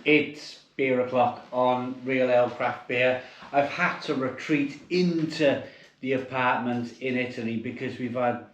It's beer o'clock on Real Ale Craft Beer. I've had to retreat into the apartment in Italy because we've had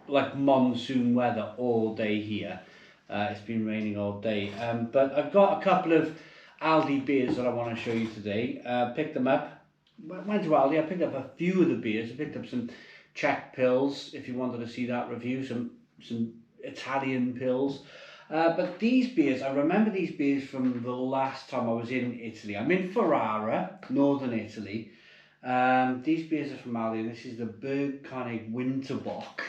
like monsoon weather all day here. It's been raining all day. But I've got a couple of Aldi beers that I want to show you today. Picked them up. Went to Aldi, I picked up a few of the beers. I picked up some Czech pills, if you wanted to see that review, some Italian pills. But these beers, I remember these beers from the last time I was in Italy. I'm in Ferrara, northern Italy. These beers are from Aldi, and this is the Berg Konig Winterbock.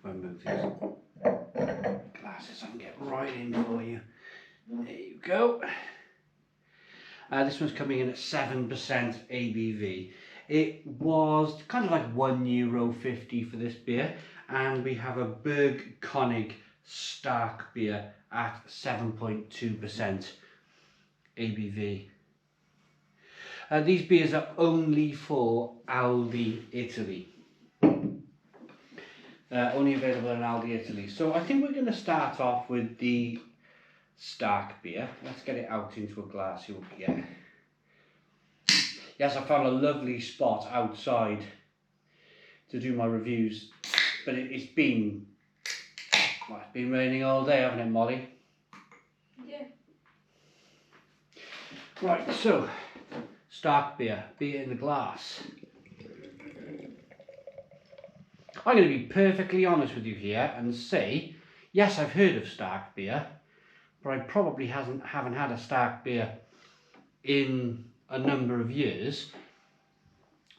I'll move these glasses, I can get right in for you. There you go. This one's coming in at 7% ABV. It was kind of like €1.50 for this beer, and we have a Berg Konig Starkbier at 7.2% ABV. These beers are only for Aldi Italy. Only available in Aldi Italy. So I think we're going to start off with the Starkbier. Let's get it out into a glass, see what we get. Yes, I found a lovely spot outside to do my reviews, but it's been raining all day, hasn't it, Molly? Yeah. Right, so Starkbier, beer in the glass. I'm going to be perfectly honest with you here and say, yes, I've heard of Starkbier, but I probably haven't had a Starkbier in a number of years.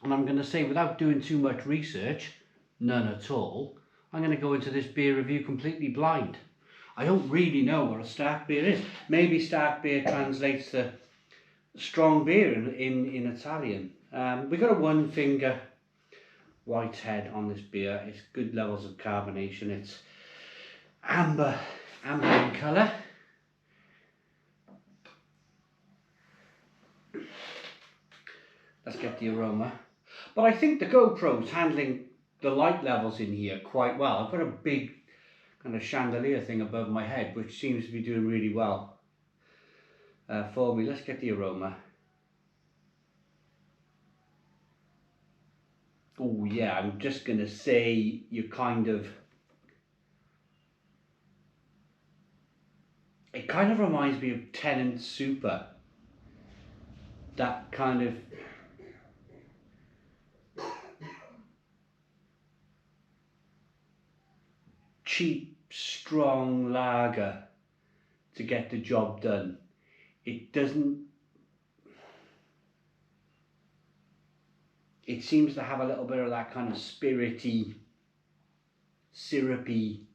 And I'm going to say, without doing too much research, none at all, I'm going to go into this beer review completely blind. I don't really know what a Starkbier is. Maybe Starkbier translates to strong beer in Italian. We've got a one finger white head on this beer. It's good levels of carbonation. It's amber in colour. Let's get the aroma. But I think the GoPro's handling the light levels in here quite well. I've got a big kind of chandelier thing above my head, which seems to be doing really well for me. Let's get the aroma. Oh yeah, I'm just going to say it kind of reminds me of Tennant Super. That kind of cheap, strong lager to get the job done. It seems to have a little bit of that kind of spirity, syrupy.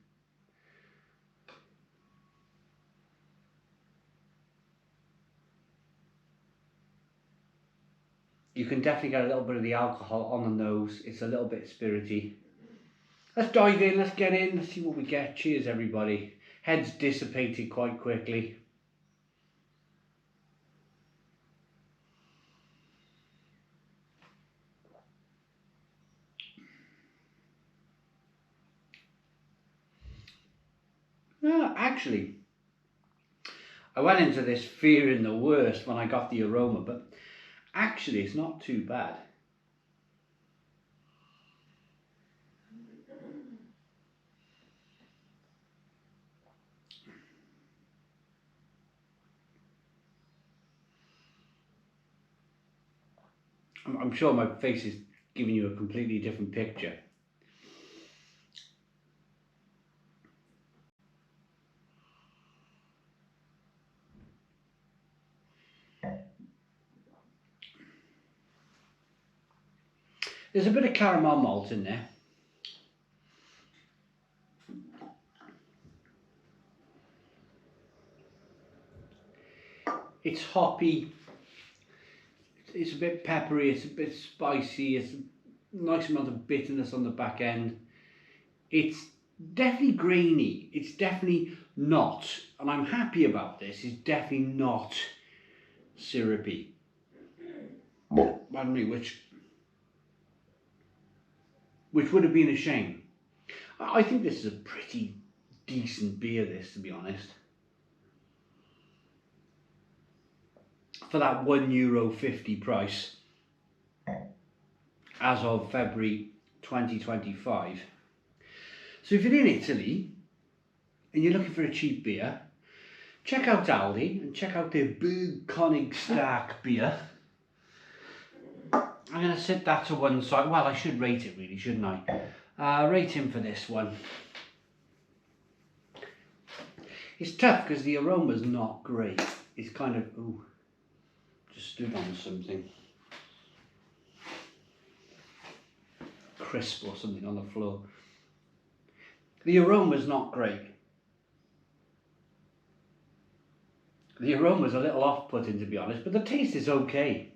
You can definitely get a little bit of the alcohol on the nose. It's a little bit spirity. Let's dive in, let's get in, let's see what we get. Cheers, everybody. Head's dissipated quite quickly. Actually, I went into this fearing the worst when I got the aroma, but actually it's not too bad. I'm sure my face is giving you a completely different picture. There's a bit of caramel malt in there. It's hoppy. It's a bit peppery, it's a bit spicy, it's a nice amount of bitterness on the back end. It's definitely grainy, it's definitely not, and I'm happy about this, it's definitely not syrupy. Pardon me, which would have been a shame. I think this is a pretty decent beer, this, to be honest. For that €1.50 price, as of February 2025. So if you're in Italy and you're looking for a cheap beer, check out Aldi and check out their Berg Konig Starkbier. I'm going to set that to one side. Well, I should rate it really, shouldn't I? Rate him for this one. It's tough because the aroma's not great. It's kind of, ooh, just stood on something. Crisp or something on the floor. The aroma's not great. The aroma's a little off-putting, to be honest, but the taste is okay.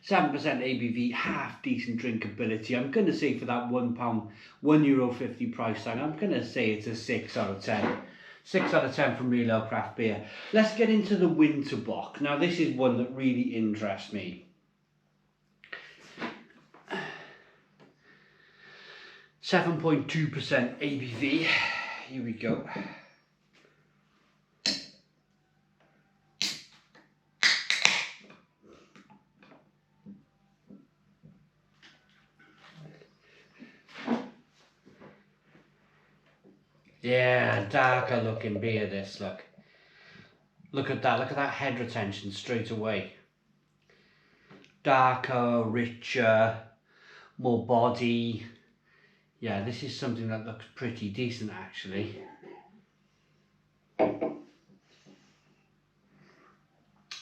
£7% ABV, half decent drinkability. I'm going to say for that €1.50 price tag, I'm going to say it's a 6 out of 10. 6 out of 10 from Real Ale Craft Beer. Let's get into the Winterbock. Now this is one that really interests me. 7.2% ABV. Here we go. Yeah, darker looking beer this, look. Look at that head retention straight away. Darker, richer, more body. Yeah, this is something that looks pretty decent actually. 2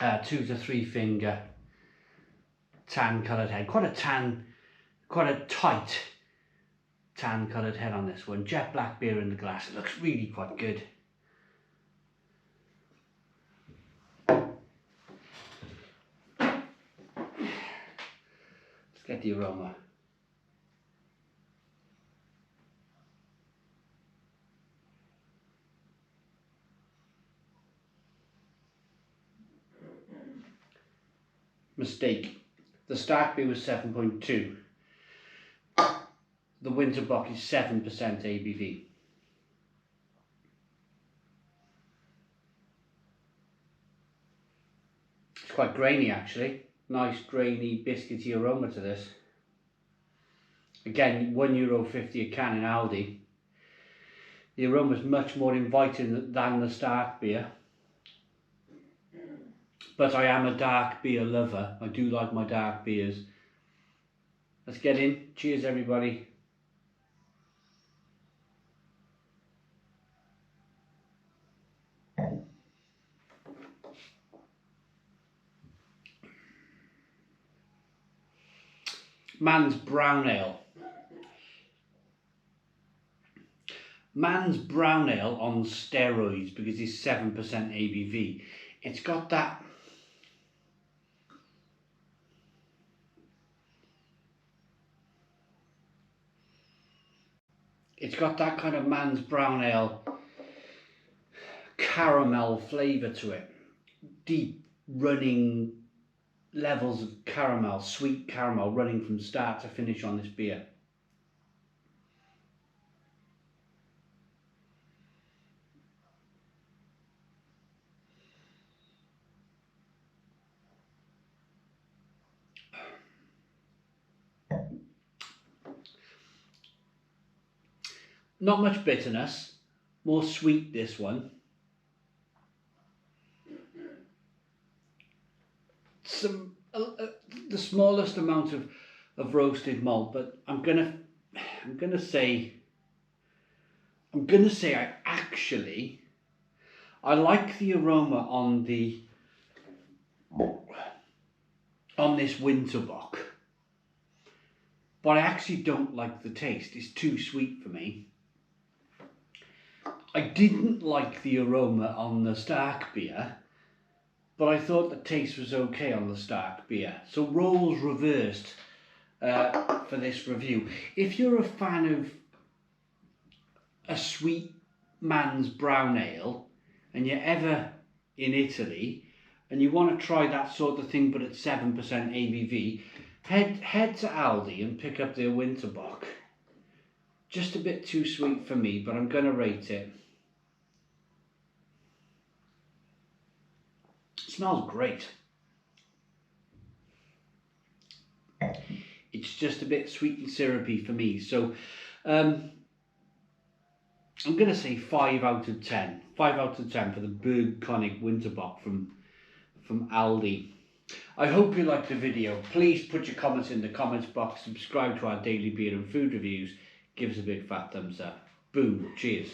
to 3 finger tan coloured head. Quite a tight tan coloured head on this one. Jet black beer in the glass. It looks really quite good. Let's get the aroma. Mistake. The Starkbier was 7.2. The Winterbock is 7% ABV. It's quite grainy actually. Nice grainy biscuity aroma to this. Again, €1.50 a can in Aldi. The aroma is much more inviting than the Starkbier. But I am a dark beer lover. I do like my dark beers. Let's get in. Cheers everybody. Man's Brown Ale. Man's Brown Ale on steroids because it's 7% ABV. It's got that kind of Man's Brown Ale caramel flavour to it. Deep running levels of caramel, sweet caramel running from start to finish on this beer. Not much bitterness, more sweet this one. The smallest amount of roasted malt, but I'm gonna say I like the aroma on this Winterbock, but I actually don't like the taste. It's too sweet for me. I didn't like the aroma on the Starkbier, but I thought the taste was okay on the Starkbier. So roles reversed for this review. If you're a fan of a sweet man's brown ale and you're ever in Italy and you want to try that sort of thing but at 7% ABV, head to Aldi and pick up their Winterbock. Just a bit too sweet for me, but I'm going to rate it. It smells great. It's just a bit sweet and syrupy for me. So I'm going to say 5 out of 10. 5 out of 10 for the Berg Konig Winterbock from Aldi. I hope you liked the video. Please put your comments in the comments box. Subscribe to our daily beer and food reviews. Give us a big fat thumbs up. Boom. Cheers.